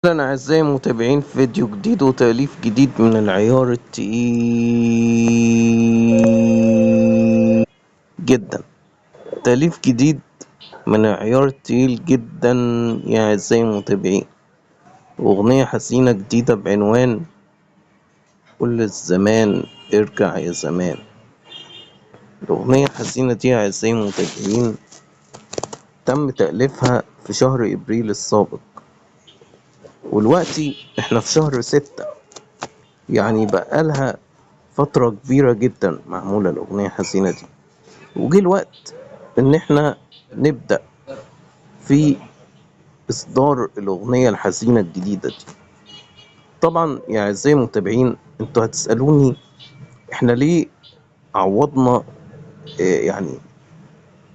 أهلا أعزائي المتابعين في فيديو جديد وتأليف جديد من العيار التقيل جدا. تأليف جديد من العيار التقيل جدا يا أعزائي المتابعين. أغنية حزينة جديدة بعنوان كل الزمان ارجع يا زمان. الأغنية الحزينة دي يا أعزائي المتابعين تم تأليفها في شهر إبريل السابق، والوقتي احنا في شهر 6، يعني بقالها فترة كبيرة جدا معمولة الأغنية الحزينة دي، وجه الوقت إن احنا نبدأ في إصدار الأغنية الحزينة الجديدة دي. طبعا يا أعزائي المتابعين انتوا هتسألوني احنا ليه عوضنا يعني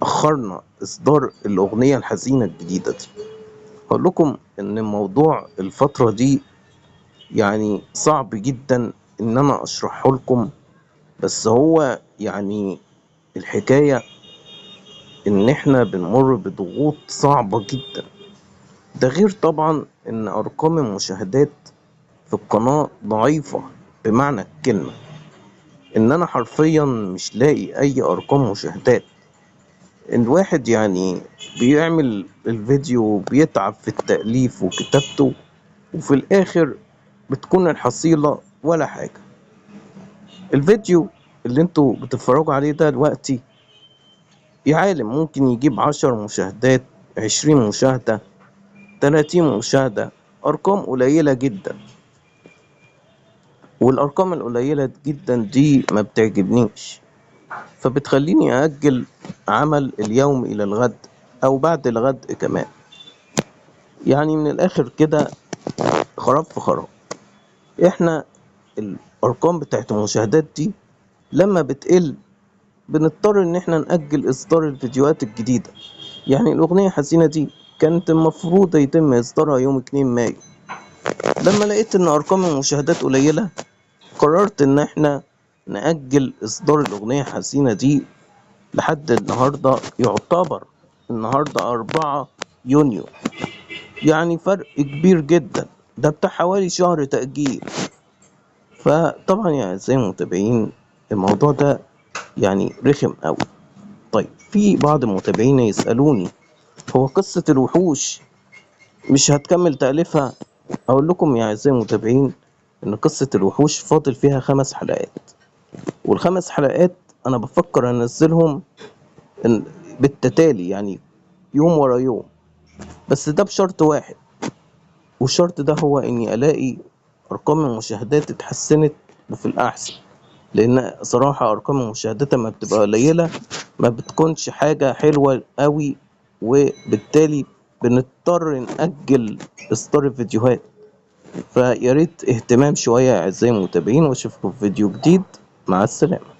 أخرنا إصدار الأغنية الحزينة الجديدة دي. هقول لكم إن موضوع الفترة دي يعني صعب جدا إن أنا أشرحه لكم، بس هو يعني الحكاية إن إحنا بنمر بضغوط صعبة جدا. ده غير طبعا إن أرقام المشاهدات في القناة ضعيفة بمعنى الكلمة، إن أنا حرفيا مش لاقي أي أرقام مشاهدات. الواحد يعني بيعمل الفيديو بيتعب في التأليف وكتابته، وفي الآخر بتكون الحصيلة ولا حاجة. الفيديو اللي انتوا بتتفرجوا عليه ده دلوقتي يا عالم ممكن يجيب 10 مشاهدات، 20 مشاهدة، 30 مشاهدة، أرقام قليلة جدا. والأرقام القليلة جدا دي ما بتعجبنيش، فبتخليني أأجل عمل اليوم إلى الغد أو بعد الغد كمان. يعني من الآخر كده خراب في خراب. إحنا الأرقام بتاعت المشاهدات دي لما بتقل بنضطر إن إحنا نأجل إصدار الفيديوهات الجديدة. يعني الأغنية الحزينة دي كانت المفروض يتم إصدارها يوم 2 مايو. لما لقيت إن أرقام المشاهدات قليلة قررت إن إحنا نأجل إصدار الأغنية الحزينة دي لحد النهاردة. يعتبر النهاردة 4 يونيو، يعني فرق كبير جدا، ده بتاع حوالي شهر تأجيل. فطبعا يا أعزائي المتابعين الموضوع ده يعني رخم أوي. طيب في بعض المتابعين يسألوني هو قصة الوحوش مش هتكمل تأليفها؟ أقول لكم يا أعزائي المتابعين إن قصة الوحوش فاضل فيها 5 حلقات، والخمس حلقات أنا بفكر أنزلهم بالتتالي، يعني يوم ورا يوم، بس ده بشرط واحد، والشرط ده هو إني ألاقي أرقام المشاهدات اتحسنت وفي الأحسن. لأن صراحة أرقام المشاهدات لما بتبقى قليلة ما بتكونش حاجة حلوة قوي، وبالتالي بنضطر نأجل إصدار الفيديوهات. فياريت اهتمام شوية يا أعزائي المتابعين، وأشوفكم في فيديو جديد. مع السلامة.